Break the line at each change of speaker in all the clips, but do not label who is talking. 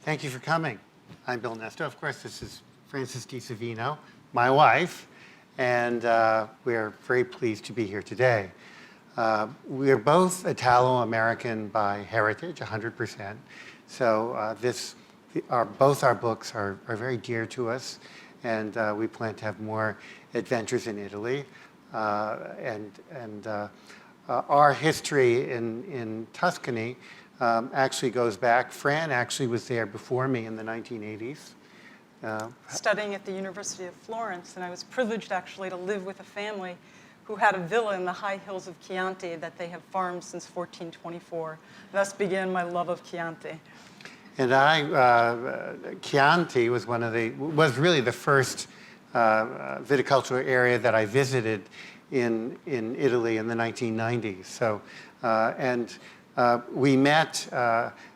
Thank you for coming. I'm Bill Nesto. Of course, this is Frances Di Savino, my wife, and we're very pleased to be here today. We're both Italo-American by heritage, 100%. So both our books are very dear to us, and we plan to have more adventures in Italy. Our history in Tuscany actually goes back. Fran actually was there before me in the 1980s.
Studying at the University of Florence, and I was privileged actually to live with a family who had a villa in the high hills of Chianti that they have farmed since 1424. Thus began my love of Chianti.
And Chianti was really the first viticultural area that I visited in Italy in the 1990s. So, we met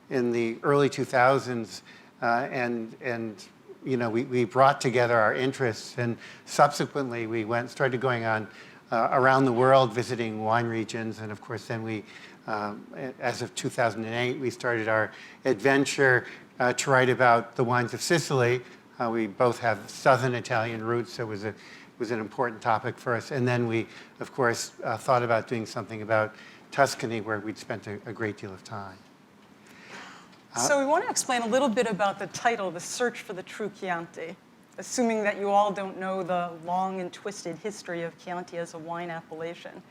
in the early 2000s, and we brought together our interests, and subsequently we started going on around the world visiting wine regions, and of course then we, as of 2008, we started our adventure to write about the wines of Sicily. We both have southern Italian roots, so it was an important topic for us. And then we, of course, thought about doing something about Tuscany, where we'd spent a great deal of time.
So we want to explain a little bit about the title, The Search for the True Chianti, assuming that you all don't know the long and twisted history of Chianti as a wine appellation.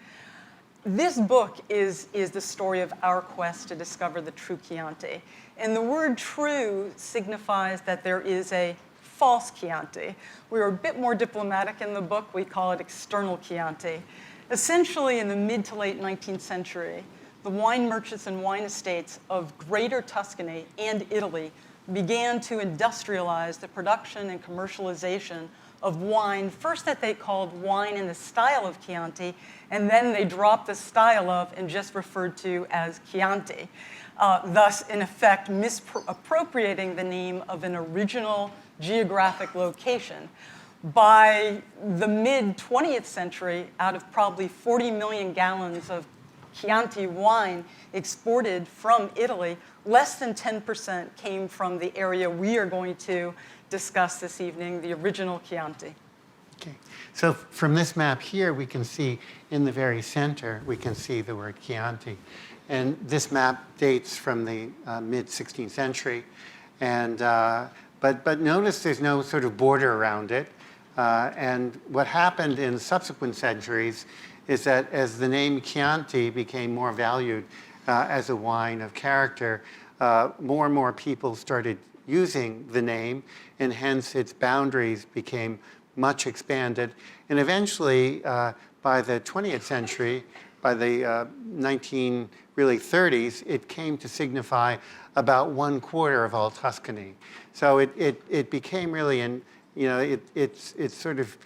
This book is the story of our quest to discover the true Chianti. And the word true signifies that there is a false Chianti. We were a bit more diplomatic in the book. We call it external Chianti. Essentially, in the mid to late 19th century, the wine merchants and wine estates of greater Tuscany and Italy began to industrialize the production and commercialization of wine, first that they called wine in the style of Chianti, and then they dropped the style of and just referred to as Chianti, thus, in effect, misappropriating the name of an original geographic location. By the mid-20th century, out of probably 40 million gallons of Chianti wine exported from Italy, less than 10% came from the area we are going to discuss this evening, the original Chianti.
Okay. So from this map here, we can see in the very center, we can see the word Chianti. And this map dates from the mid-16th century. And, but notice there's no sort of border around it. And what happened in subsequent centuries is that as the name Chianti became more valued as a wine of character, more and more people started using the name, and hence its boundaries became much expanded. And eventually, by the 20th century, by the 1930s, it came to signify about 1/4 of all Tuscany. So it became really it's sort of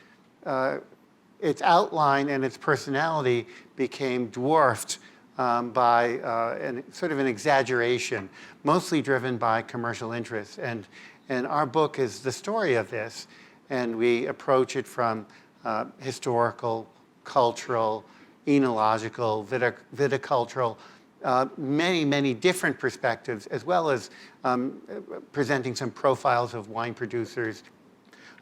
its outline and its personality became dwarfed by sort of an exaggeration, mostly driven by commercial interests. And our book is the story of this, and we approach it from historical, cultural, enological, viticultural, many different perspectives, as well as presenting some profiles of wine producers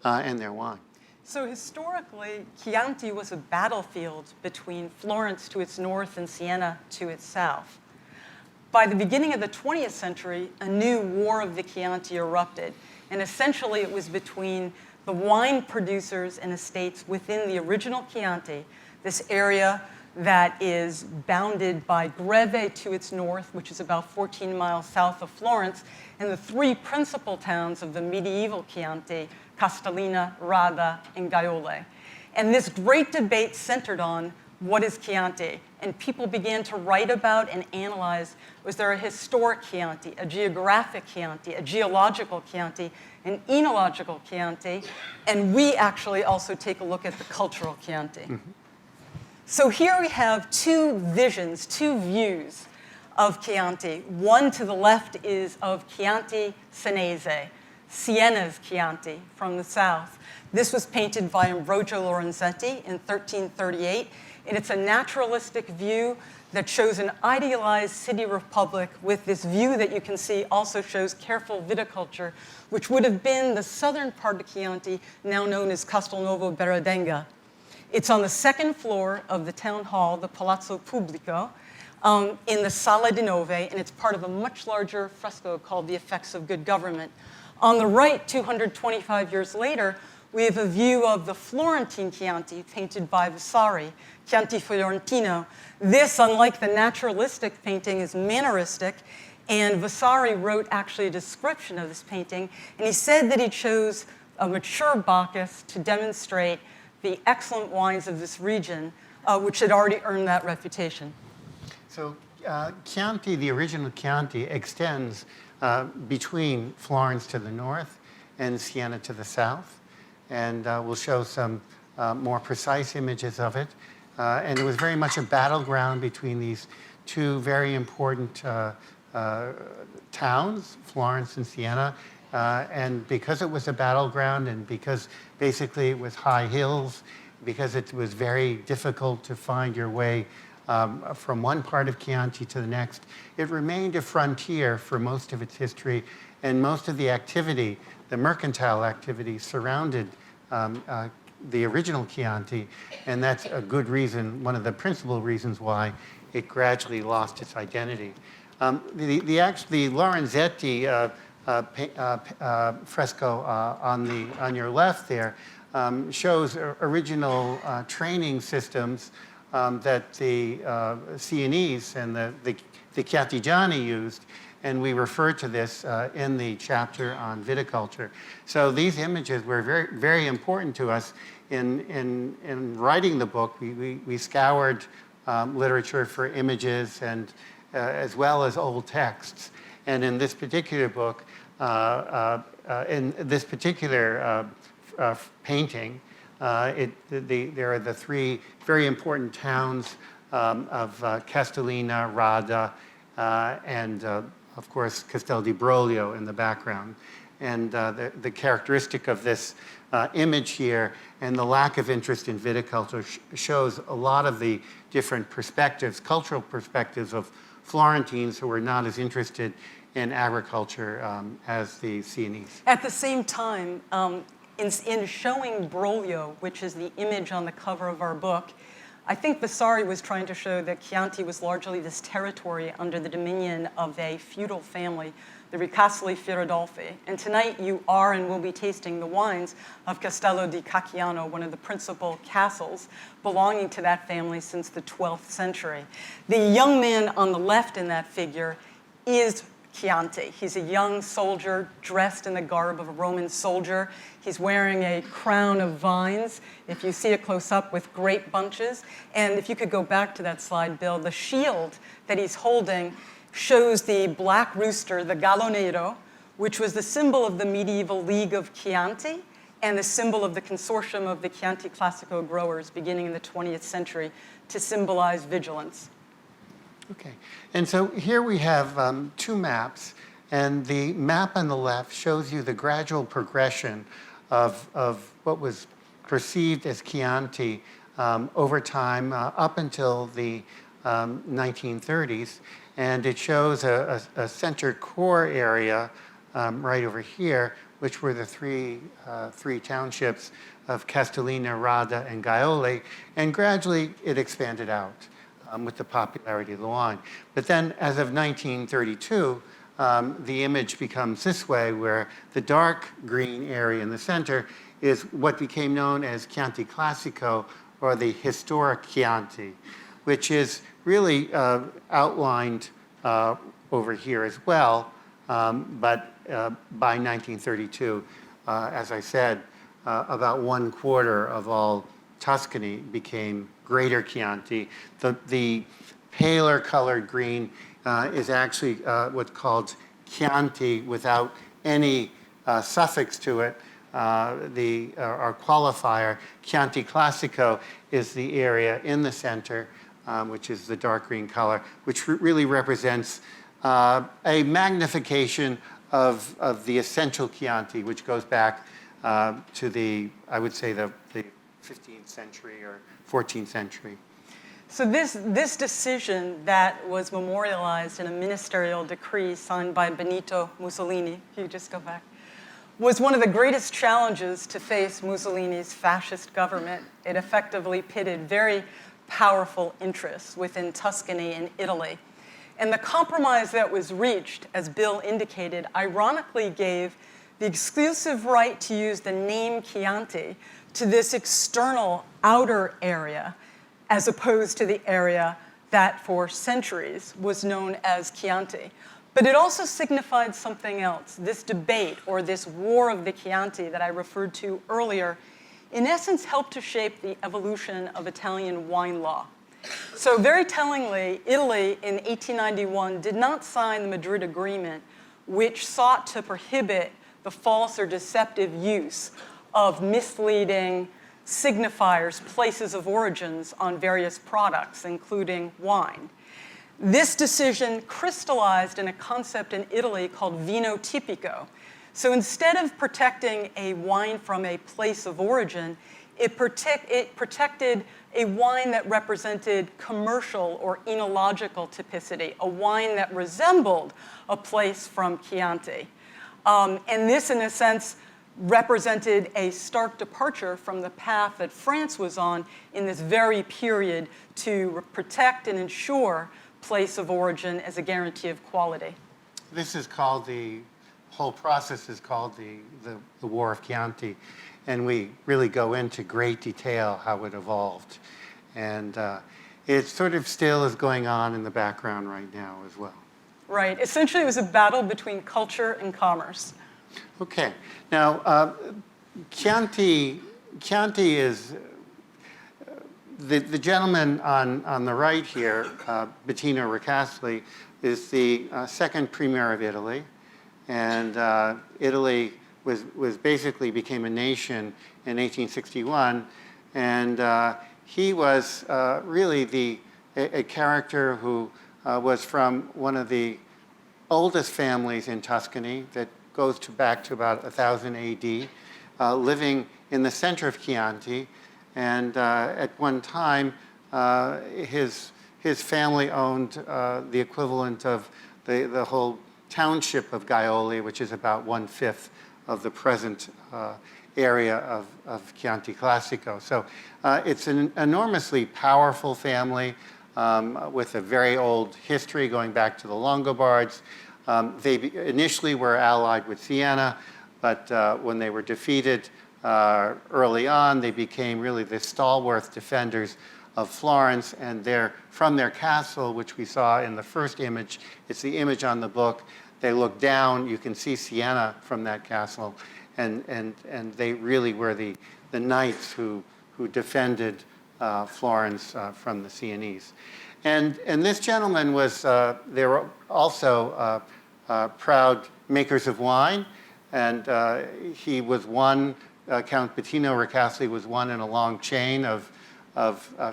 and their wine.
So historically, Chianti was a battlefield between Florence to its north and Siena to its south. By the beginning of the 20th century, a new war of the Chianti erupted, and essentially it was between the wine producers and estates within the original Chianti, this area that is bounded by Greve to its north, which is about 14 miles south of Florence, and the three principal towns of the medieval Chianti, Castellina, Radda, and Gaiole. And this great debate centered on what is Chianti? And people began to write about and analyze, was there a historic Chianti, a geographic Chianti, a geological Chianti, an enological Chianti, and we actually also take a look at the cultural Chianti. Mm-hmm. So here we have two visions, two views of Chianti. One to the left is of Chianti Senese, Siena's Chianti from the south. This was painted by Ambrogio Lorenzetti in 1338. And it's a naturalistic view that shows an idealized city republic with this view that you can see also shows careful viticulture, which would have been the southern part of Chianti, now known as Castelnuovo Beredenga. It's on the second floor of the town hall, the Palazzo Pubblico, in the Sala di Nove, and it's part of a much larger fresco called The Effects of Good Government. On the right, 225 years later, we have a view of the Florentine Chianti painted by Vasari, Chianti Fiorentino. This, unlike the naturalistic painting, is manneristic, and Vasari wrote actually a description of this painting, and he said that he chose a mature Bacchus to demonstrate the excellent wines of this region, which had already earned that reputation.
So Chianti, the original Chianti, extends between Florence to the north and Siena to the south. And we'll show some more precise images of it. And it was very much a battleground between these two very important towns, Florence and Siena. And because it was a battleground and because basically it was high hills, because it was very difficult to find your way from one part of Chianti to the next, it remained a frontier for most of its history, and most of the activity, the mercantile activity, surrounded the original Chianti, and that's a good reason, one of the principal reasons why it gradually lost its identity. The Lorenzetti fresco on your left there shows original training systems that the Sienese and the Chiantigiani used, and we refer to this in the chapter on viticulture. So these images were very, very important to us in writing the book. We scoured literature for images and as well as old texts. And in this particular book, in this particular painting, there are the three very important towns of Castellina, Radda, and of course Castel di Broglio in the background. And the characteristic of this image here and the lack of interest in viticulture shows a lot of the different perspectives, cultural perspectives of Florentines who were not as interested in agriculture as the Sienese.
At the same time, in showing Broglio, which is the image on the cover of our book, I think Vasari was trying to show that Chianti was largely this territory under the dominion of a feudal family, the Ricasoli Fiordolfi. And tonight you are and will be tasting the wines of Castello di Cacciano, one of the principal castles belonging to that family since the 12th century. The young man on the left in that figure is Chianti. He's a young soldier dressed in the garb of a Roman soldier. He's wearing a crown of vines, if you see it close up, with grape bunches. And if you could go back to that slide, Bill, the shield that he's holding shows the black rooster, the Gallo Nero, which was the symbol of the medieval League of Chianti and the symbol of the consortium of the Chianti Classico growers beginning in the 20th century to symbolize vigilance.
Okay, and so here we have two maps, and the map on the left shows you the gradual progression of what was perceived as Chianti over time up until the 1930s, and it shows a center core area right over here, which were the three townships of Castellina, Radda, and Gaiole, and gradually it expanded out. With the popularity of the wine. But then as of 1932, the image becomes this way, where the dark green area in the center is what became known as Chianti Classico, or the historic Chianti, which is really outlined over here as well. But by 1932, as I said, about 1/4 of all Tuscany became Greater Chianti. The paler colored green is actually what's called Chianti without any suffix to it. Our qualifier, Chianti Classico, is the area in the center, which is the dark green color, which really represents a magnification of the essential Chianti, which goes back to I would say the 15th century or 14th century.
So this decision that was memorialized in a ministerial decree signed by Benito Mussolini, if you just go back, was one of the greatest challenges to face Mussolini's fascist government. It effectively pitted very powerful interests within Tuscany and Italy. And the compromise that was reached, as Bill indicated, ironically gave the exclusive right to use the name Chianti to this external outer area, as opposed to the area that for centuries was known as Chianti. But it also signified something else. This debate, or this war of the Chianti that I referred to earlier, in essence helped to shape the evolution of Italian wine law. So very tellingly, Italy in 1891 did not sign the Madrid Agreement, which sought to prohibit the false or deceptive use of misleading signifiers, places of origins on various products, including wine. This decision crystallized in a concept in Italy called vino tipico. So instead of protecting a wine from a place of origin, it protected a wine that represented commercial or enological typicity, a wine that resembled a place from Chianti. And this, in a sense, represented a stark departure from the path that France was on in this very period to protect and ensure place of origin as a guarantee of quality.
This is called, the whole process is called the War of Chianti, and we really go into great detail how it evolved. And it sort of still is going on in the background right now as well.
Right. Essentially, it was a battle between culture and commerce.
Okay. Now, Chianti is, the gentleman on the right here, Bettino Ricasli, is the second premier of Italy. And Italy was basically became a nation in 1861. And he was really a character who was from one of the oldest families in Tuscany that goes back to about 1000 AD, living in the center of Chianti. And at one time, his family owned the equivalent of the whole township of Gaioli, which is about 1/5 of the present area of Chianti Classico. So it's an enormously powerful family with a very old history going back to the Longobards. They initially were allied with Siena, but when they were defeated early on, they became really the stalwart defenders of Florence, and from their castle, which we saw in the first image, it's the image on the book, they look down, you can see Siena from that castle, and they really were the knights who defended Florence from the Sienese. And this gentleman was, they were also proud makers of wine, and he was one, Count Bettino Ricasli was one in a long chain of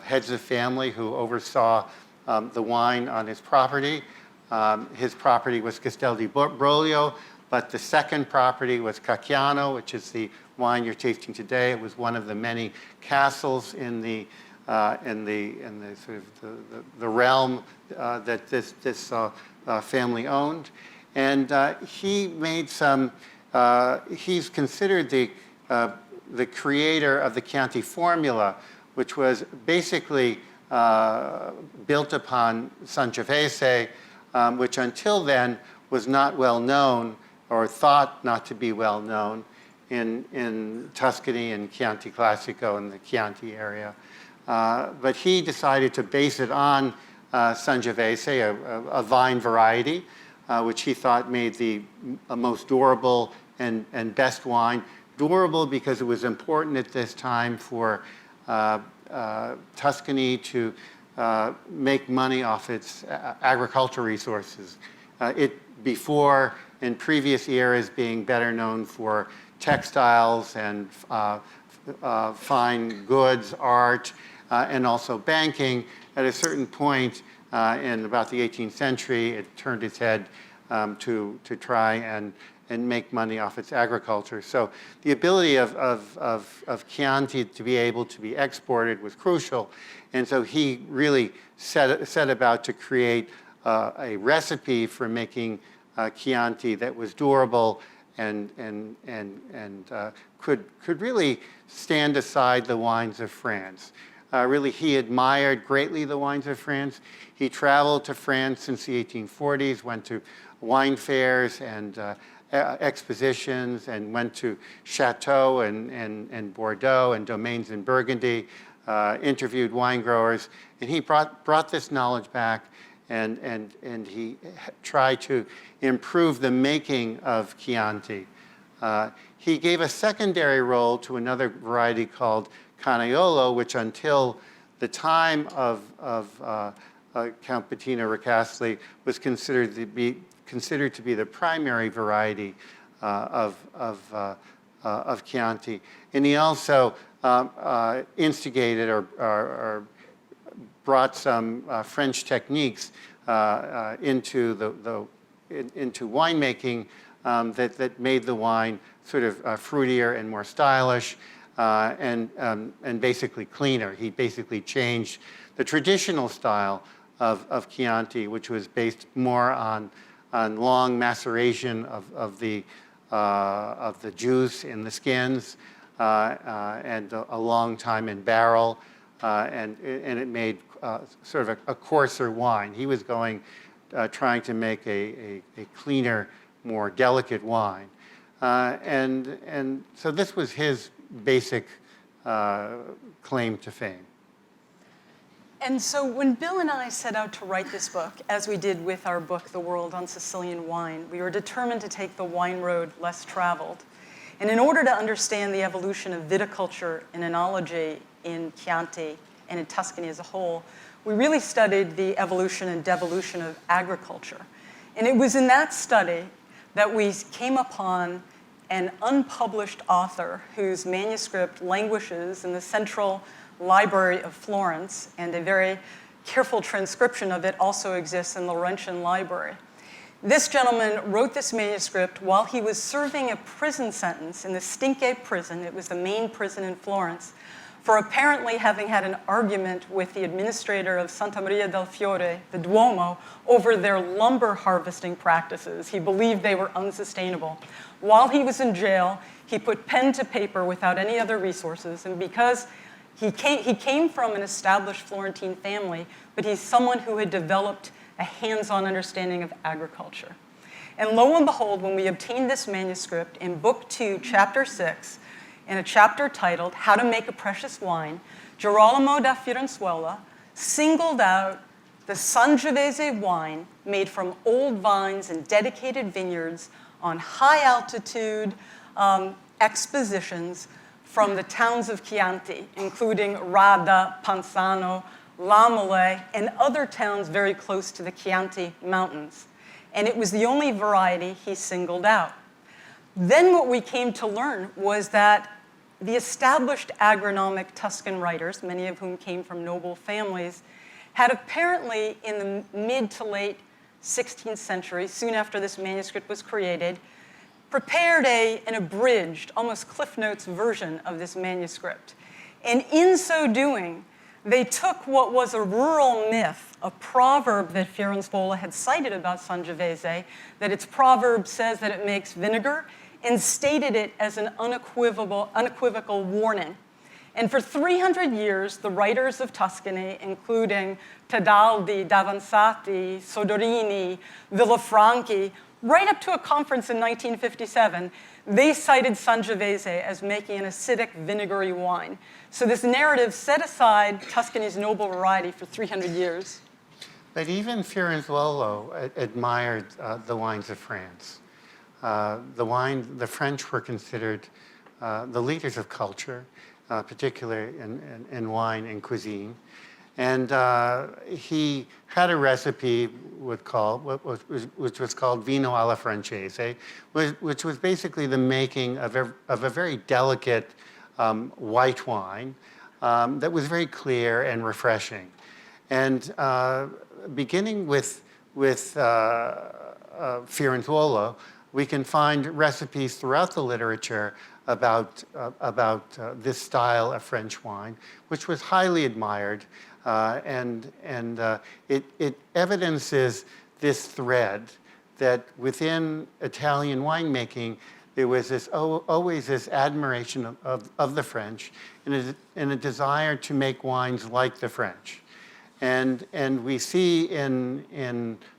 heads of family who oversaw the wine on his property. His property was Castel di Broglio, but the second property was Cacciano, which is the wine you're tasting today. It was one of the many castles in the sort of the realm that this family owned, and he made some. He's considered the creator of the Chianti formula, which was basically built upon Sangiovese, which until then was not well known or thought not to be well known in Tuscany and Chianti Classico and the Chianti area. But he decided to base it on Sangiovese, a vine variety, which he thought made the most durable and best wine. Durable because it was important at this time for Tuscany to make money off its agricultural resources. Before, in previous eras, being better known for textiles and fine goods, art, and also banking. At a certain point in about the 18th century, it turned its head to try and make money off its agriculture. So the ability of Chianti to be able to be exported was crucial. And so he really set about to create a recipe for making Chianti that was durable and could really stand aside the wines of France. Really, he admired greatly the wines of France. He traveled to France since the 1840s, went to wine fairs and expositions, and went to chateaux and Bordeaux and domains in Burgundy, interviewed wine growers, and he brought this knowledge back, and he tried to improve the making of Chianti. He gave a secondary role to another variety called Canaiolo, which until the time of Count Bettino Ricasli was considered to be the primary variety of Chianti. And he also instigated or brought some French techniques into winemaking that made the wine sort of fruitier and more stylish and basically cleaner. He basically changed the traditional style of Chianti, which was based more on long maceration of the juice in the skins and a long time in barrel, and it made sort of a coarser wine. He was trying to make a cleaner, more delicate wine, and so this was his basic claim to fame.
And so when Bill and I set out to write this book, as we did with our book, The World on Sicilian Wine, we were determined to take the wine road less traveled. And in order to understand the evolution of viticulture and enology in Chianti and in Tuscany as a whole, we really studied the evolution and devolution of agriculture. And it was in that study that we came upon an unpublished author whose manuscript languishes in the Central Library of Florence, and a very careful transcription of it also exists in the Laurentian Library. This gentleman wrote this manuscript while he was serving a prison sentence in the Stinche prison. It was the main prison in Florence, for apparently having had an argument with the administrator of Santa Maria del Fiore, the Duomo, over their lumber harvesting practices. He believed they were unsustainable. While he was in jail, he put pen to paper without any other resources, and because he came from an established Florentine family, but he's someone who had developed a hands-on understanding of agriculture. And lo and behold, when we obtained this manuscript in Book 2, Chapter 6, in a chapter titled How to Make a Precious Wine, Girolamo da Firenzuola singled out the Sangiovese wine made from old vines and dedicated vineyards on high-altitude expositions from the towns of Chianti, including Radda, Panzano, Lamole, and other towns very close to the Chianti Mountains. And it was the only variety he singled out. Then what we came to learn was that the established agronomic Tuscan writers, many of whom came from noble families, had apparently in the mid to late 16th century, soon after this manuscript was created, prepared an abridged, almost Cliff Notes version of this manuscript. And in so doing, they took what was a rural myth, a proverb that Firenzuola had cited about Sangiovese, that its proverb says that it makes vinegar, and stated it as an unequivocal warning. And for 300 years, the writers of Tuscany, including Tedaldi, Davanzati, Soderini, Villafranchi, right up to a conference in 1957, they cited Sangiovese as making an acidic, vinegary wine. So this narrative set aside Tuscany's noble variety for 300 years.
But even Firenzuola admired the wines of France. The French were considered the leaders of culture, particularly in wine and cuisine. And he had a recipe which was called vino alla francese, which was basically the making of a very delicate white wine that was very clear and refreshing. And beginning with Firenzuola, we can find recipes throughout the literature about this style of French wine, which was highly admired, and it evidences this thread that within Italian winemaking, there was always this admiration of the French and a desire to make wines like the French. And we see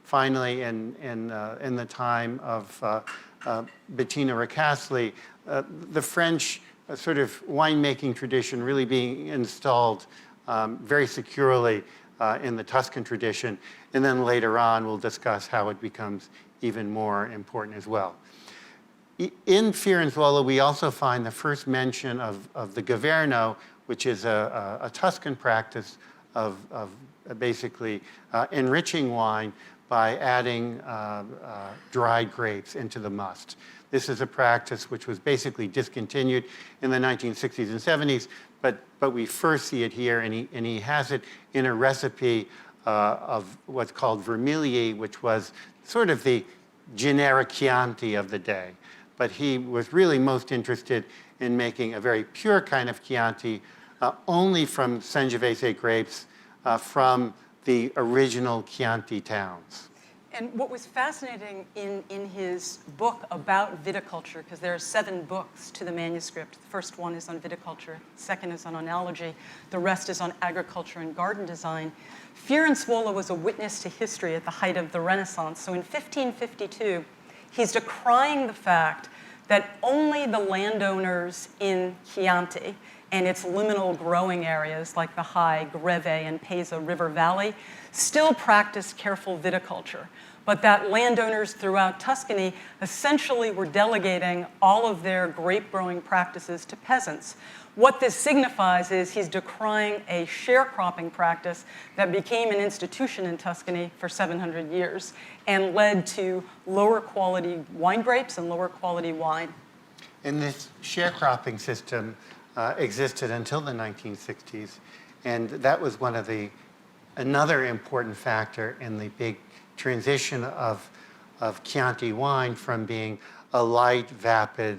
finally in the time of Bettina Ricasli, the French sort of winemaking tradition really being installed very securely in the Tuscan tradition. And then later on, we'll discuss how it becomes even more important as well. In Firenzuola, we also find the first mention of the Governo, which is a Tuscan practice of basically enriching wine by adding dried grapes into the must. This is a practice which was basically discontinued in the 1960s and 70s, but we first see it here, and he has it in a recipe of what's called vermilier, which was sort of the generic Chianti of the day. But he was really most interested in making a very pure kind of Chianti, only from Sangiovese grapes from the original Chianti towns.
And what was fascinating in his book about viticulture, because there are 7 books to the manuscript. The first one is on viticulture, the second is on oenology, the rest is on agriculture and garden design. Firenzuola was a witness to history at the height of the Renaissance. So in 1552, he's decrying the fact that only the landowners in Chianti and its liminal growing areas like the high Greve and Pesa River Valley still practice careful viticulture, but that landowners throughout Tuscany essentially were delegating all of their grape growing practices to peasants. What this signifies is he's decrying a sharecropping practice that became an institution in Tuscany for 700 years and led to lower quality wine grapes and lower quality wine.
And this sharecropping system existed until the 1960s, and that was another important factor in the big transition of Chianti wine from being a light, vapid,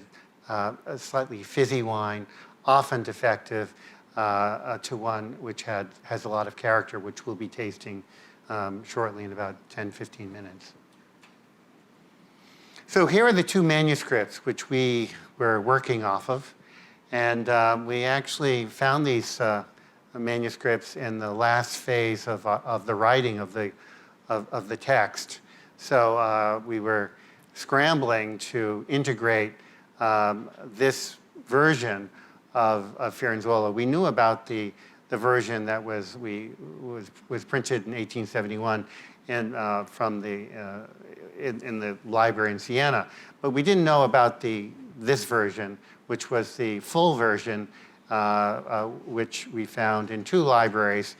a slightly fizzy wine, often defective, to one which has a lot of character, which we'll be tasting shortly in about 10, 15 minutes. So here are the 2 manuscripts which we were working off of. And we actually found these manuscripts in the last phase of the writing of the text. So we were scrambling to integrate this version of Firenzuola. We knew about the version that was printed in 1871 in the library in Siena, but we didn't know about this version, which was the full version, which we found in 2 libraries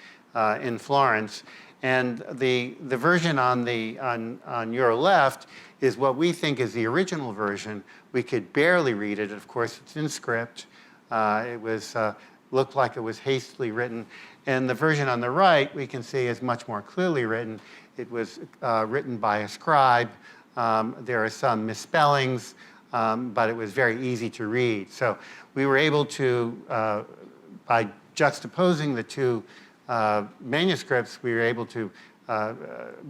in Florence. And the version on your left is what we think is the original version. We could barely read it. Of course, it's in script. It looked like it was hastily written. And the version on the right, we can see, is much more clearly written. It was written by a scribe. There are some misspellings, but it was very easy to read. So we were able to, by juxtaposing the 2 manuscripts, we were able to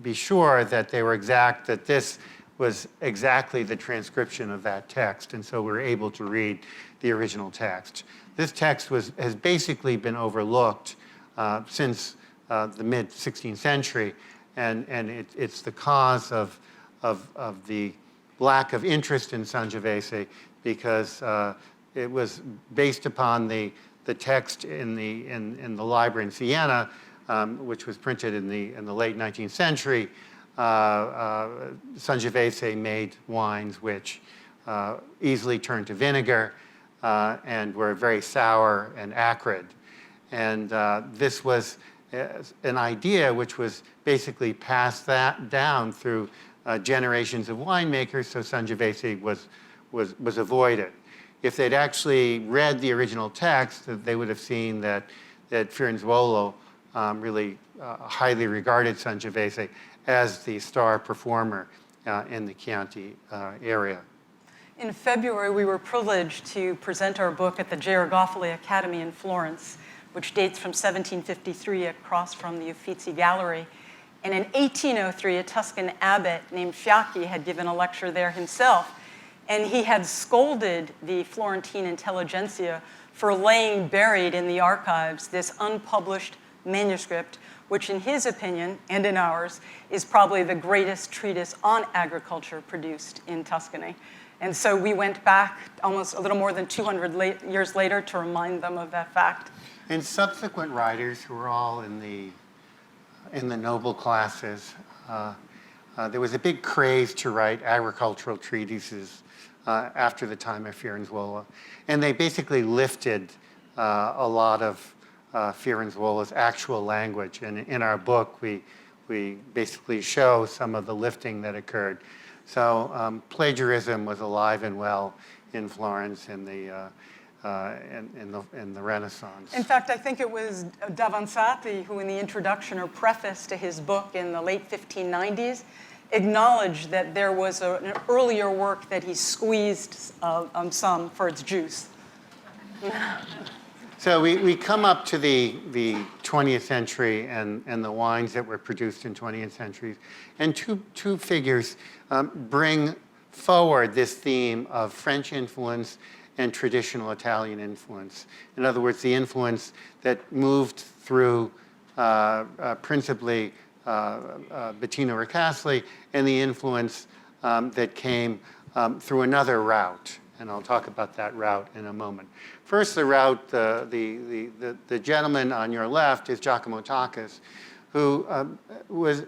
be sure that they were exact, that this was exactly the transcription of that text. And so we were able to read the original text. This text has basically been overlooked since the mid-16th century, and it's the cause of the lack of interest in Sangiovese, because it was based upon the text in the library in Siena, which was printed in the late 19th century. Sangiovese made wines which easily turned to vinegar and were very sour and acrid. And this was an idea which was basically passed down through generations of winemakers, so Sangiovese was avoided. If they'd actually read the original text, they would have seen that Firenzuola really highly regarded Sangiovese as the star performer in the Chianti area.
In February, we were privileged to present our book at the Geographic Academy in Florence, which dates from 1753 across from the Uffizi Gallery. And in 1803, a Tuscan abbot named Fiacchi had given a lecture there himself, and he had scolded the Florentine intelligentsia for laying buried in the archives this unpublished manuscript, which in his opinion, and in ours, is probably the greatest treatise on agriculture produced in Tuscany. And so we went back almost a little more than 200 years later to remind them of that fact.
And subsequent writers who were all in the noble classes, there was a big craze to write agricultural treatises after the time of Firenzuola. And they basically lifted a lot of Firenzuola's actual language. And in our book, we basically show some of the lifting that occurred. So plagiarism was alive and well in Florence in the Renaissance.
In fact, I think it was Davanzati who, in the introduction or preface to his book in the late 1590s, acknowledged that there was an earlier work that he squeezed some for its juice.
So we come up to the 20th century and the wines that were produced in 20th centuries. And two figures bring forward this theme of French influence and traditional Italian influence. In other words, the influence that moved through principally Bettino Ricasli, and the influence that came through another route. And I'll talk about that route in a moment. First, the route, the gentleman on your left is Giacomo Taccas, who was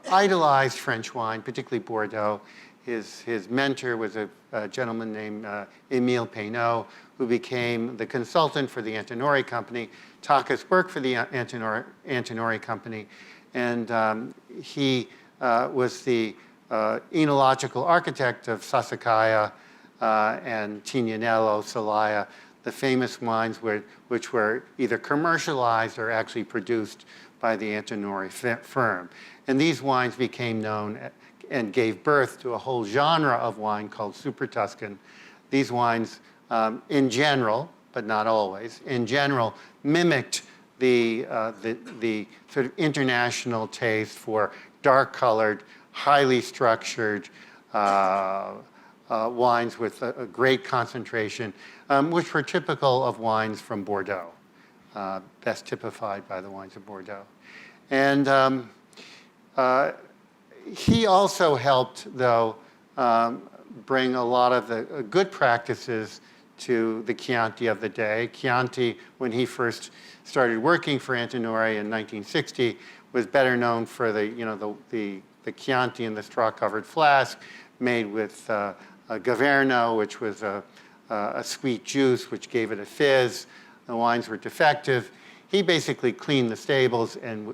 idolized French wine, particularly Bordeaux. His mentor was a gentleman named Émile Peynaud, who became the consultant for the Antinori Company. Taccas worked for the Antinori Company, and he was the enological architect of Sassicaia and Tignanello, Celaya, the famous wines which were either commercialized or actually produced by the Antinori firm. And these wines became known and gave birth to a whole genre of wine called Super Tuscan. These wines, in general, but not always, in general, mimicked the sort of international taste for dark-colored, highly structured wines with a great concentration, which were typical of wines from Bordeaux, best typified by the wines of Bordeaux. And he also helped, though, bring a lot of the good practices to the Chianti of the day. Chianti, when he first started working for Antinori in 1960, was better known for the Chianti in the straw-covered flask made with Gaverno, which was a sweet juice, which gave it a fizz. The wines were defective. He basically cleaned the stables and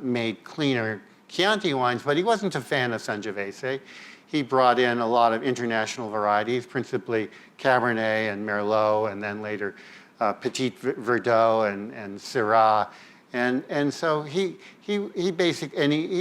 made cleaner Chianti wines, but he wasn't a fan of Sangiovese. He brought in a lot of international varieties, principally Cabernet and Merlot, and then later Petit Verdot and Syrah. And so he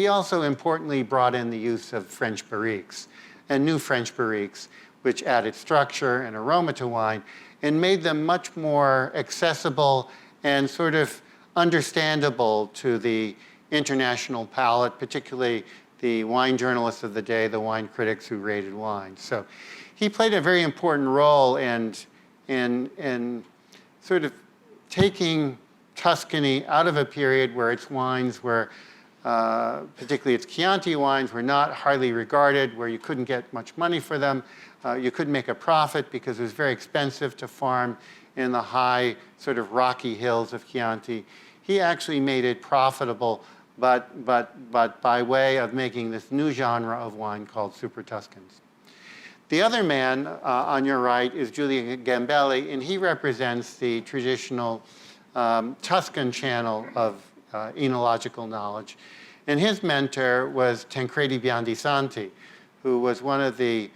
also importantly brought in the use of French barriques and new French barriques, which added structure and aroma to wine and made them much more accessible and sort of understandable to the international palate, particularly the wine journalists of the day, the wine critics who rated wine. So he played a very important role in sort of taking Tuscany out of a period where its wines were, particularly its Chianti wines, were not highly regarded, where you couldn't get much money for them. You couldn't make a profit because it was very expensive to farm in the high sort of rocky hills of Chianti. He actually made it profitable, but by way of making this new genre of wine called Super Tuscans. The other man on your right is Giulio Gambelli, and he represents the traditional Tuscan channel of enological knowledge. And his mentor was Tancredi Biandisanti, who was one of the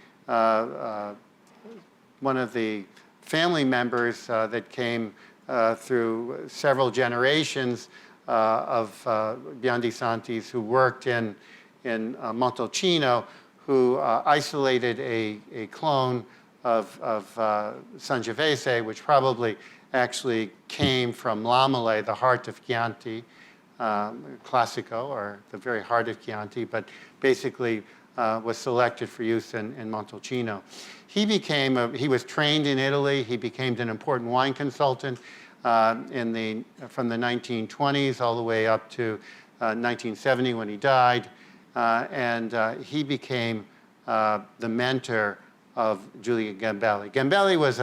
family members that came through several generations of Biandisantis who worked in Montalcino, who isolated a clone of Sangiovese, which probably actually came from Lamele, the heart of Chianti Classico, or the very heart of Chianti, but basically was selected for use in Montalcino. He was trained in Italy. He became an important wine consultant from the 1920s all the way up to 1970 when he died. And he became the mentor of Giulio Gambelli. Gambelli was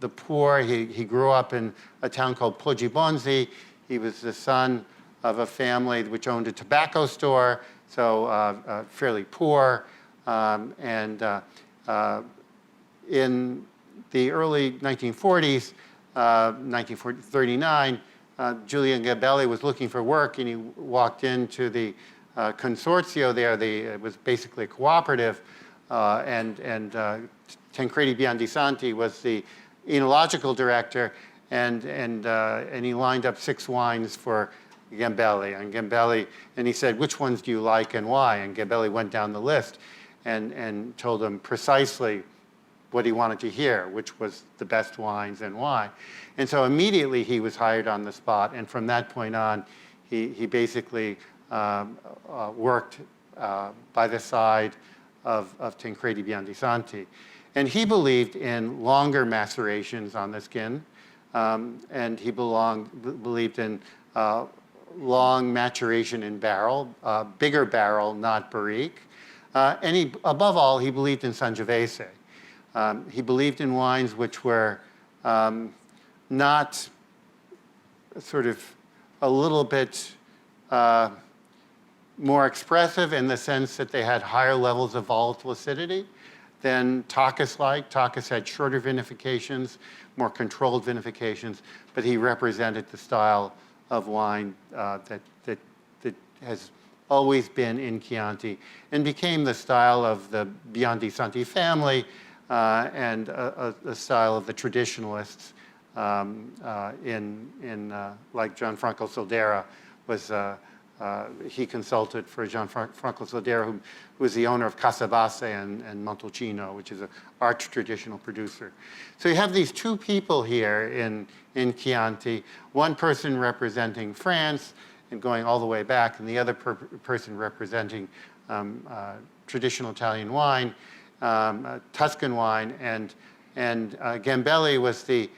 the poor. He grew up in a town called Poggibonsi. He was the son of a family which owned a tobacco store, so fairly poor. In the early 1940s, 1939, Giulio Gambelli was looking for work, and he walked into the consorzio there. It was basically a cooperative, and Tancredi Biandisanti was the enological director, and he lined up 6 wines for Gambelli, and he said, "Which ones do you like and why?" And Gambelli went down the list and told him precisely what he wanted to hear, which was the best wines and why. And so immediately he was hired on the spot, and from that point on, he basically worked by the side of Tancredi Biandisanti. And he believed in longer macerations on the skin, and he believed in long maturation in barrel, bigger barrel, not barrique. And above all, he believed in Sangiovese. He believed in wines which were not sort of a little bit more expressive in the sense that they had higher levels of volatile acidity than Tacchus liked. Tacchus had shorter vinifications, more controlled vinifications, but he represented the style of wine that has always been in Chianti and became the style of the Biandisanti family and a style of the traditionalists like Gianfranco Soldera was. He consulted for Gianfranco Soldera, who was the owner of Casabasse and Montalcino, which is an arch traditional producer. So you have these 2 people here in Chianti, one person representing France and going all the way back, and the other person representing traditional Italian wine, Tuscan wine, and Gambelli was the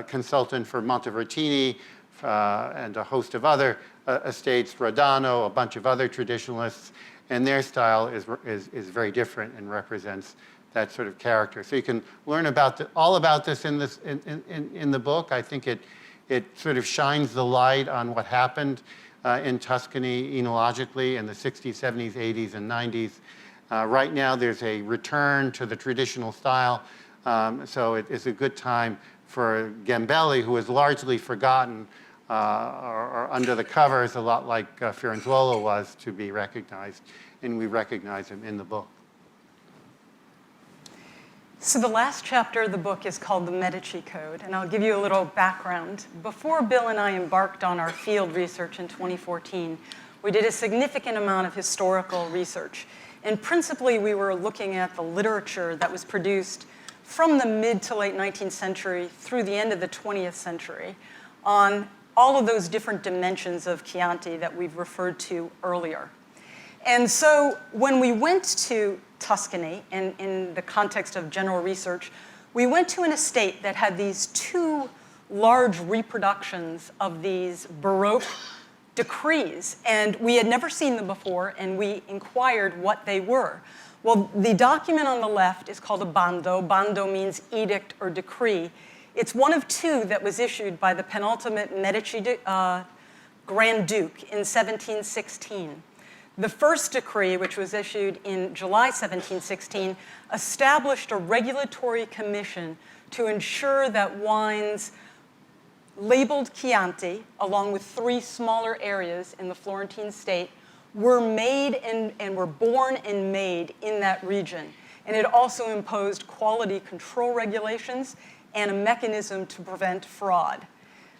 consultant for Montevertini and a host of other estates, Rodano, a bunch of other traditionalists, and their style is very different and represents that sort of character. So you can learn all about this in the book. I think it sort of shines the light on what happened in Tuscany enologically in the 60s, 70s, 80s, and 90s. Right now, there's a return to the traditional style, so it is a good time for Gambelli, who is largely forgotten or under the covers, a lot like Firenzuolo was, to be recognized, and we recognize him in the book.
So the last chapter of the book is called the Medici Code, and I'll give you a little background. Before Bill and I embarked on our field research in 2014, we did a significant amount of historical research, and principally we were looking at the literature that was produced from the mid to late 19th century through the end of the 20th century on all of those different dimensions of Chianti that we've referred to earlier. And so when we went to Tuscany, and in the context of general research, we went to an estate that had these 2 large reproductions of these Baroque decrees. And we had never seen them before, and we inquired what they were. Well, the document on the left is called a bando. Bando means edict or decree. It's one of 2 that was issued by the penultimate Medici Grand Duke in 1716. The first decree, which was issued in July 1716, established a regulatory commission to ensure that wines labeled Chianti, along with 3 smaller areas in the Florentine state, were made and were born and made in that region. And it also imposed quality control regulations and a mechanism to prevent fraud.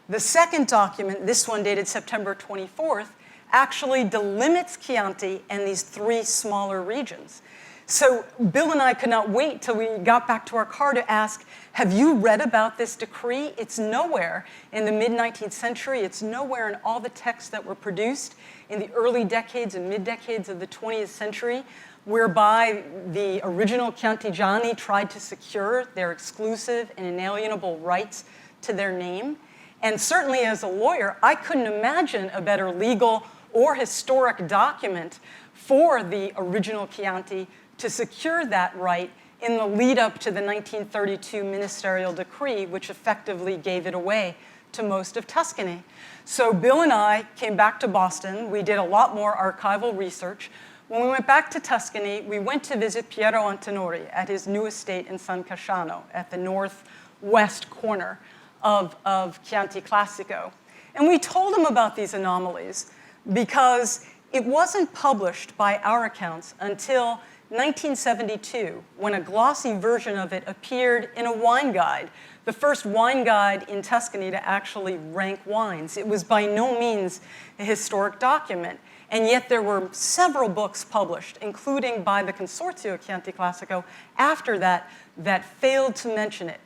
The second document, this one dated September 24th, actually delimits Chianti and these 3 smaller regions. So Bill and I could not wait till we got back to our car to ask, have you read about this decree? It's nowhere in the mid-19th century. It's nowhere in all the texts that were produced in the early decades and mid-decades of the 20th century, whereby the original Chiantigiani tried to secure their exclusive and inalienable rights to their name. And certainly as a lawyer, I couldn't imagine a better legal or historic document for the original Chianti to secure that right in the lead up to the 1932 ministerial decree, which effectively gave it away to most of Tuscany. So Bill and I came back to Boston. We did a lot more archival research. When we went back to Tuscany, we went to visit Piero Antinori at his new estate in San Casciano at the northwest corner of Chianti Classico. And we told him about these anomalies because it wasn't published by our accounts until 1972, when a glossy version of it appeared in a wine guide, the first wine guide in Tuscany to actually rank wines. It was by no means a historic document, and yet there were several books published, including by the Consorzio Chianti Classico after that, that failed to mention it.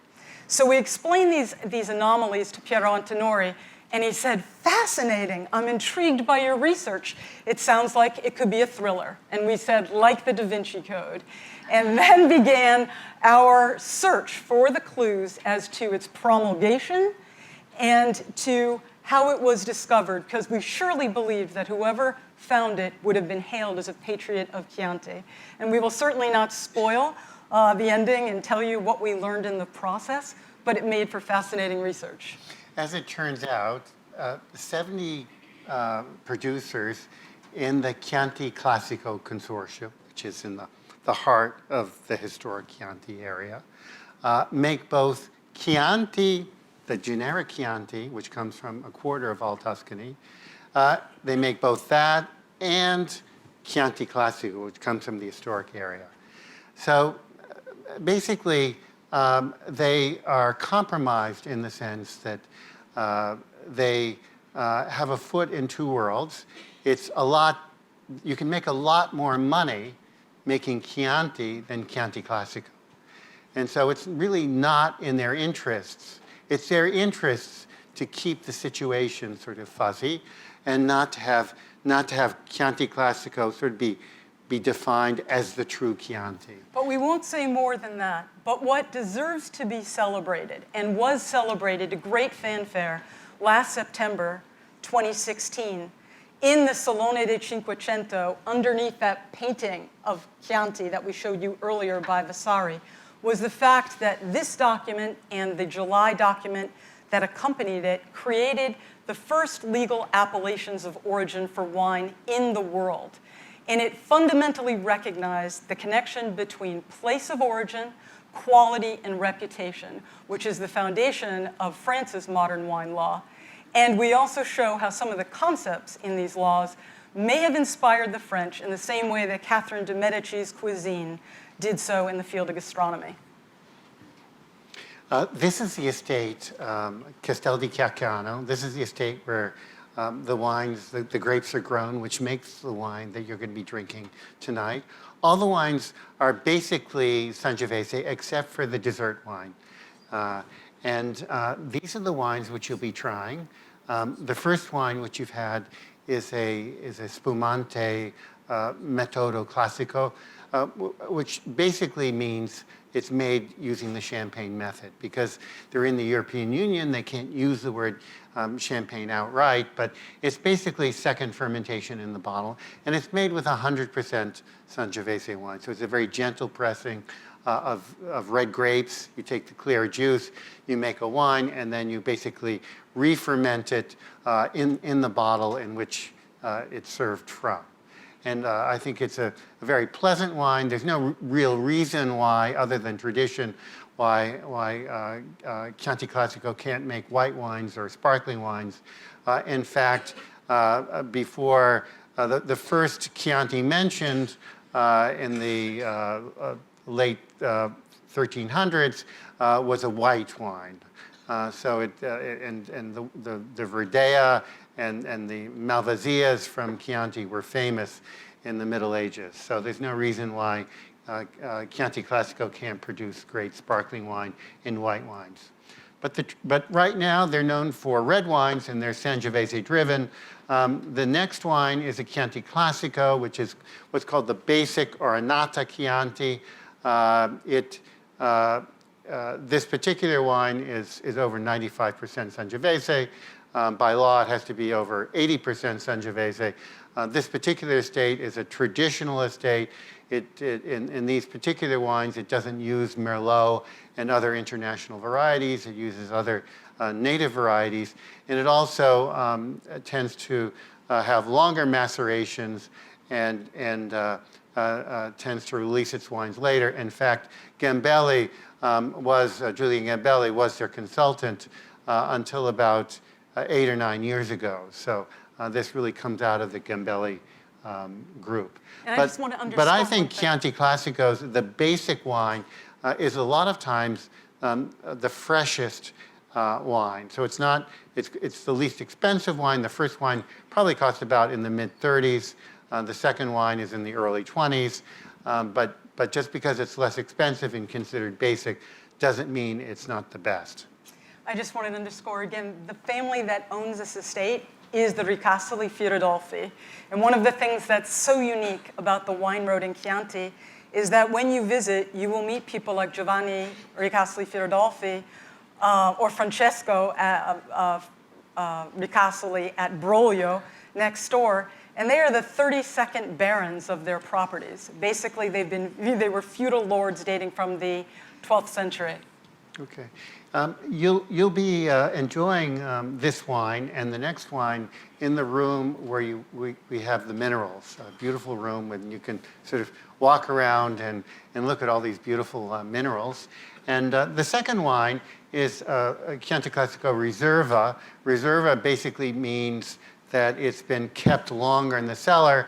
So we explained these anomalies to Piero Antinori, and he said, fascinating, I'm intrigued by your research. It sounds like it could be a thriller. And we said, like the Da Vinci Code. And then began our search for the clues as to its promulgation and to how it was discovered, because we surely believed that whoever found it would have been hailed as a patriot of Chianti. And we will certainly not spoil the ending and tell you what we learned in the process, but it made for fascinating research.
As it turns out, 70 producers in the Chianti Classico Consortium, which is in the heart of the historic Chianti area, make both Chianti, the generic Chianti, which comes from a quarter of all Tuscany. They make both that and Chianti Classico, which comes from the historic area. So basically, they are compromised in the sense that they have a foot in 2 worlds. It's a lot, you can make a lot more money making Chianti than Chianti Classico. And so it's really not in their interests. It's their interests to keep the situation sort of fuzzy and not to have Chianti Classico sort of be defined as the true Chianti.
But we won't say more than that. But what deserves to be celebrated, and was celebrated to great fanfare last September 2016, in the Salone del Cinquecento, underneath that painting of Chianti that we showed you earlier by Vasari, was the fact that this document and the July document that accompanied it created the first legal appellations of origin for wine in the world. And it fundamentally recognized the connection between place of origin, quality, and reputation, which is the foundation of France's modern wine law. And we also show how some of the concepts in these laws may have inspired the French in the same way that Catherine de' Medici's cuisine did so in the field of gastronomy.
This is the estate, Castel di Chiacchiano. This is the estate where the wines, the grapes are grown, which makes the wine that you're going to be drinking tonight. All the wines are basically Sangiovese, except for the dessert wine. These are the wines which you'll be trying. The first wine which you've had is a Spumante Metodo Classico, which basically means it's made using the champagne method. Because they're in the European Union, they can't use the word champagne outright, but it's basically second fermentation in the bottle, and it's made with 100% Sangiovese wine. So it's a very gentle pressing of red grapes. You take the clear juice, you make a wine, and then you basically re-ferment it in the bottle in which it's served from. And I think it's a very pleasant wine. There's no real reason why, other than tradition, why Chianti Classico can't make white wines or sparkling wines. In fact, before the first Chianti mentioned in the late 1300s was a white wine. So the Verdea and the Malvasias from Chianti were famous in the Middle Ages. So there's no reason why Chianti Classico can't produce great sparkling wine in white wines. But right now, they're known for red wines, and they're Sangiovese driven. The next wine is a Chianti Classico, which is what's called the basic or annata Chianti. This particular wine is over 95% Sangiovese. By law, it has to be over 80% Sangiovese. This particular estate is a traditional estate. In these particular wines, it doesn't use Merlot and other international varieties. It uses other native varieties. And it also tends to have longer macerations and tends to release its wines later. In fact, Gambelli Julian Gambelli was their consultant until about 8 or 9 years ago. So this really comes out of the Gambelli group.
And I just want to underscore
but I think Chianti Classico's, the basic wine, is a lot of times the freshest wine. So it's the least expensive wine. The first wine probably costs about in the mid-30s. The second wine is in the early 20s. But just because it's less expensive and considered basic doesn't mean it's not the best.
I just wanted to underscore again, the family that owns this estate is the Ricasoli Fiordolfi. And one of the things that's so unique about the wine road in Chianti is that when you visit, you will meet people like Giovanni Ricasoli Fiordolfi or Francesco Ricasoli at Broglio next door. And they are the 32nd barons of their properties. Basically, they were feudal lords dating from the 12th century.
Okay. You'll be enjoying this wine and the next wine in the room where we have the minerals. A beautiful room where you can sort of walk around and look at all these beautiful minerals. And the second wine is Chianti Classico Riserva. Riserva basically means that it's been kept longer in the cellar.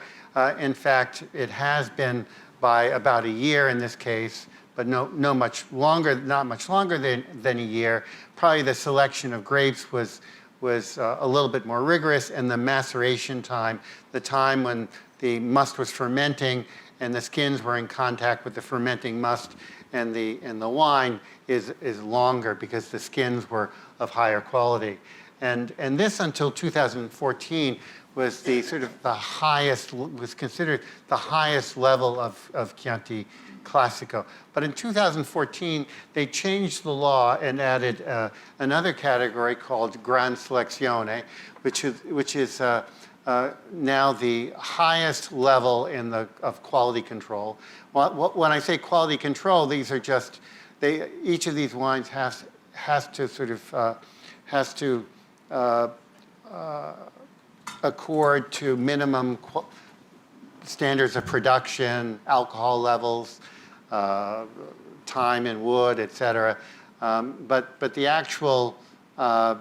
In fact, it has been by about a year in this case, but not much longer than a year. Probably the selection of grapes was a little bit more rigorous, and the maceration time, the time when the must was fermenting and the skins were in contact with the fermenting must and the wine is longer because the skins were of higher quality. And this until 2014 was was considered the highest level of Chianti Classico. But in 2014, they changed the law and added another category called Gran Selezione, which is now the highest level of quality control. When I say quality control, these are just each of these wines has to accord to minimum standards of production, alcohol levels, time in wood, et cetera. But the actual, the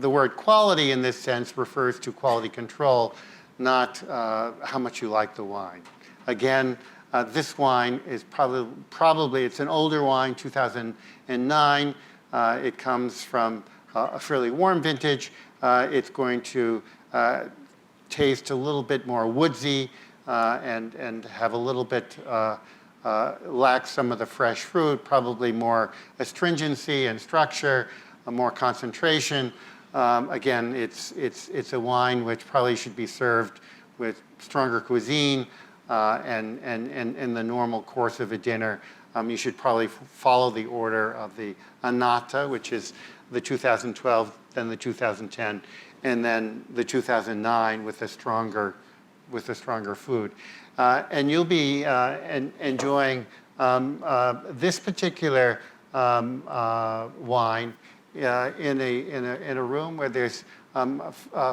word quality in this sense refers to quality control, not how much you like the wine. Again, this wine is probably it's an older wine, 2009. It comes from a fairly warm vintage. It's going to taste a little bit more woodsy and have a little bit lack some of the fresh fruit, probably more astringency and structure, more concentration. Again, it's a wine which probably should be served with stronger cuisine and in the normal course of a dinner. You should probably follow the order of the Annata, which is the 2012, then the 2010, and then the 2009 with the stronger food. And you'll be enjoying this particular wine in a room where there's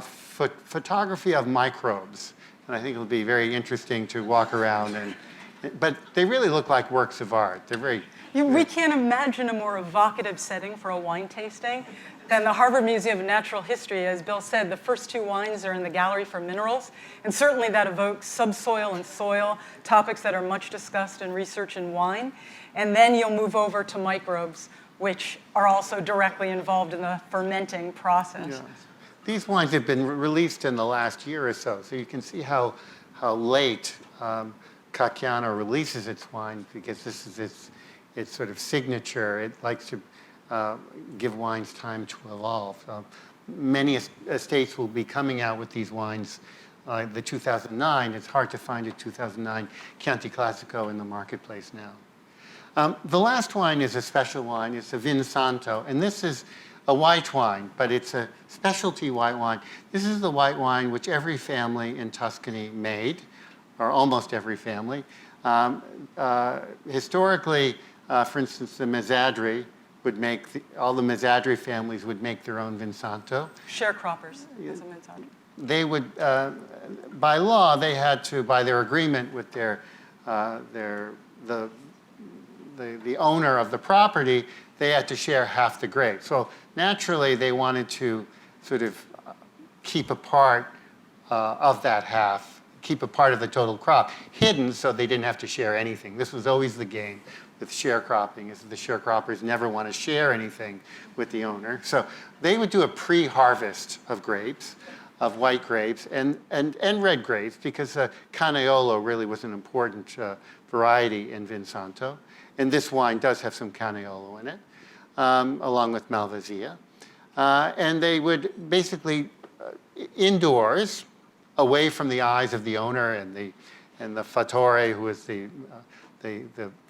photography of microbes. And I think it'll be very interesting to walk around but they really look like works of art. They're very...
We can't imagine a more evocative setting for a wine tasting than the Harvard Museum of Natural History. As Bill said, the first two wines are in the gallery for minerals, and certainly that evokes subsoil and soil, topics that are much discussed in research in wine. And then you'll move over to microbes, which are also directly involved in the fermenting process.
Yes. These wines have been released in the last year or so, so you can see how late Cacciano releases its wine, because this is its sort of signature. It likes to give wines time to evolve. Many estates will be coming out with these wines. The 2009, it's hard to find a 2009 Chianti Classico in the marketplace now. The last wine is a special wine. It's a Vinsanto, and this is a white wine, but it's a specialty white wine. This is the white wine which every family in Tuscany made, or almost every family. Historically, for instance, the Mezzadri would make, all the Mezzadri families would make their own Vinsanto.
Sharecroppers, as a Mezzadri.
They would, by law, they had to, by their agreement with the owner of the property, they had to share half the grapes. So naturally, they wanted to sort of keep a part of that half, keep a part of the total crop hidden, so they didn't have to share anything. This was always the game with sharecropping, is that the sharecroppers never want to share anything with the owner. So they would do a pre-harvest of grapes, of white grapes, and red grapes, because Canaiolo really was an important variety in Vinsanto. And this wine does have some Canaiolo in it, along with Malvasia. And they would basically, indoors, away from the eyes of the owner and the fattore, who is the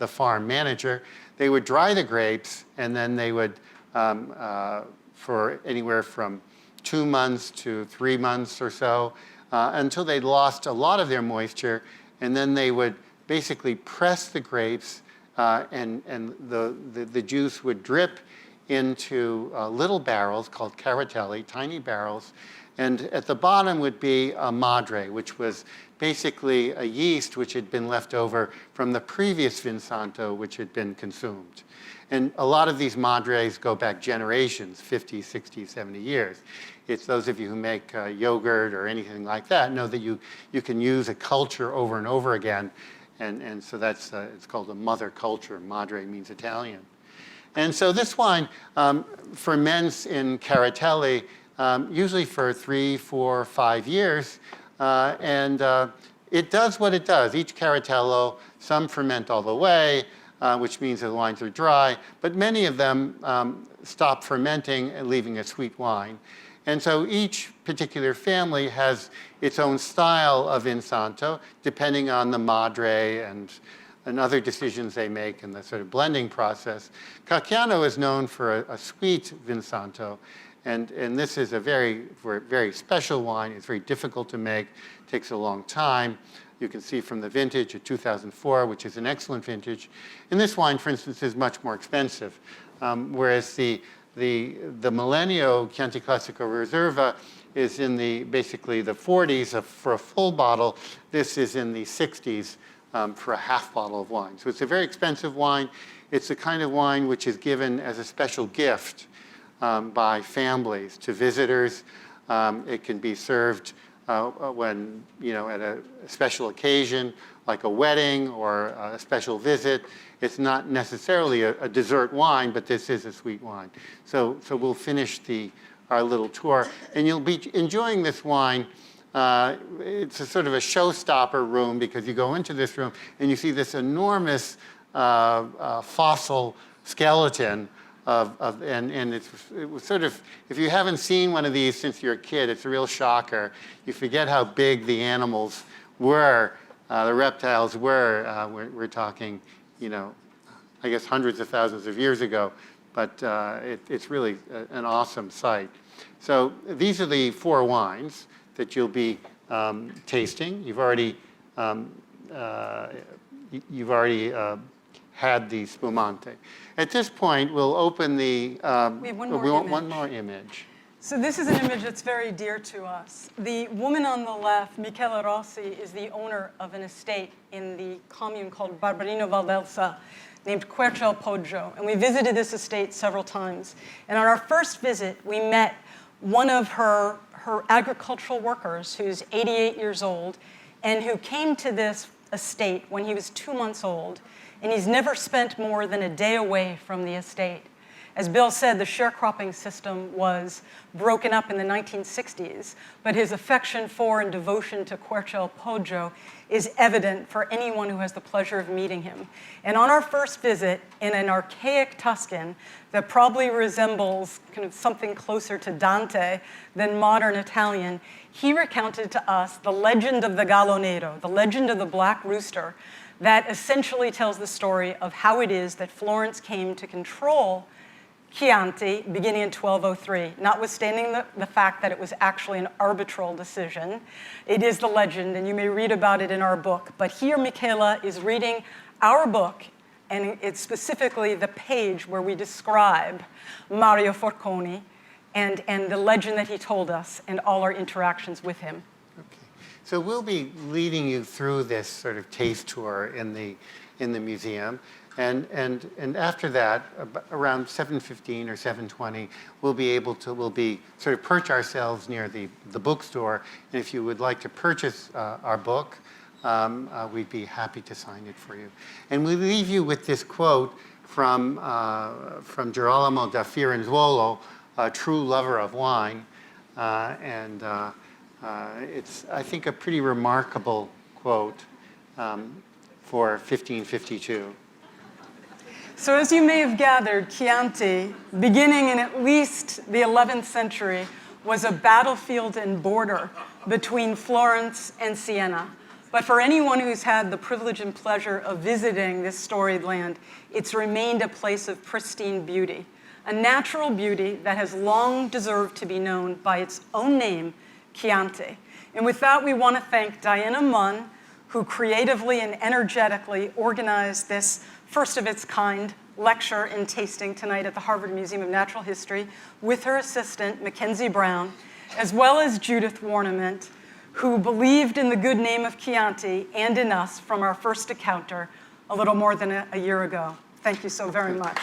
farm manager, they would dry the grapes, and then they would, for anywhere from 2 months to 3 months or so, until they lost a lot of their moisture, and then they would basically press the grapes, and the juice would drip into little barrels called caratelli, tiny barrels, and at the bottom would be a madre, which was basically a yeast which had been left over from the previous Vinsanto, which had been consumed. And a lot of these madres go back generations, 50, 60, 70 years. It's those of you who make yogurt or anything like that know that you can use a culture over and over again. And so that's, it's called a mother culture. Madre means Italian. And so this wine ferments in caratelli, usually for 3, 4, 5 years. It does what it does. Each caratello, some ferment all the way, which means the wines are dry, but many of them stop fermenting and leaving a sweet wine. And so each particular family has its own style of Vinsanto, depending on the madre and other decisions they make in the sort of blending process. Cacciano is known for a sweet Vinsanto, and this is a very special wine. It's very difficult to make, takes a long time. You can see from the vintage of 2004, which is an excellent vintage. And this wine, for instance, is much more expensive, whereas the Millennio Chianti Classico Reserva is in basically the 40s for a full bottle. This is in the 60s for a half bottle of wine. So it's a very expensive wine. It's the kind of wine which is given as a special gift by families to visitors. It can be served when, at a special occasion, like a wedding or a special visit. It's not necessarily a dessert wine, but this is a sweet wine. So we'll finish our little tour, and you'll be enjoying this wine. It's a sort of a showstopper room, because you go into this room and you see this enormous fossil skeleton and it was sort of, if you haven't seen one of these since you're a kid, it's a real shocker. You forget how big the animals were, the reptiles were. We're talking, I guess hundreds of thousands of years ago, but it's really an awesome sight. So these are the 4 wines that you'll be tasting. You've already had the spumante. At this point, we'll open the.
We have one more
we want
image.
one more image.
So this is an image that's very dear to us. The woman on the left, Michela Rossi, is the owner of an estate in the commune called Barberino Valdelsa, named Quercia Poggio. And we visited this estate several times. And on our first visit, we met one of her agricultural workers, who's 88 years old, and who came to this estate when he was 2 months old. And he's never spent more than a day away from the estate. As Bill said, the sharecropping system was broken up in the 1960s, but his affection for and devotion to Quercia al Poggio is evident for anyone who has the pleasure of meeting him. And on our first visit, in an archaic Tuscan that probably resembles kind of something closer to Dante than modern Italian, he recounted to us the legend of the Gallo Nero, the legend of the Black Rooster, that essentially tells the story of how it is that Florence came to control Chianti beginning in 1203, notwithstanding the fact that it was actually an arbitral decision. It is the legend, and you may read about it in our book. But here, Michela is reading our book, and it's specifically the page where we describe Mario Forconi and the legend that he told us and all our interactions with him.
Okay. So we'll be leading you through this sort of taste tour in the museum. And after that, around 7:15 or 7:20, we'll be sort of perch ourselves near the bookstore. And if you would like to purchase our book, we'd be happy to sign it for you. And we leave you with this quote from Girolamo da Firenzuolo, a true lover of wine. It's, I think, a pretty remarkable quote for 1552.
So as you may have gathered, Chianti, beginning in at least the 11th century, was a battlefield and border between Florence and Siena. But for anyone who's had the privilege and pleasure of visiting this storied land, it's remained a place of pristine beauty, a natural beauty that has long deserved to be known by its own name, Chianti. And with that, we want to thank Diana Munn, who creatively and energetically organized this first of its kind lecture and tasting tonight at the Harvard Museum of Natural History with her assistant, Mackenzie Brown, as well as Judith Warnament, who believed in the good name of Chianti and in us from our first encounter a little more than a year ago. Thank you so very much.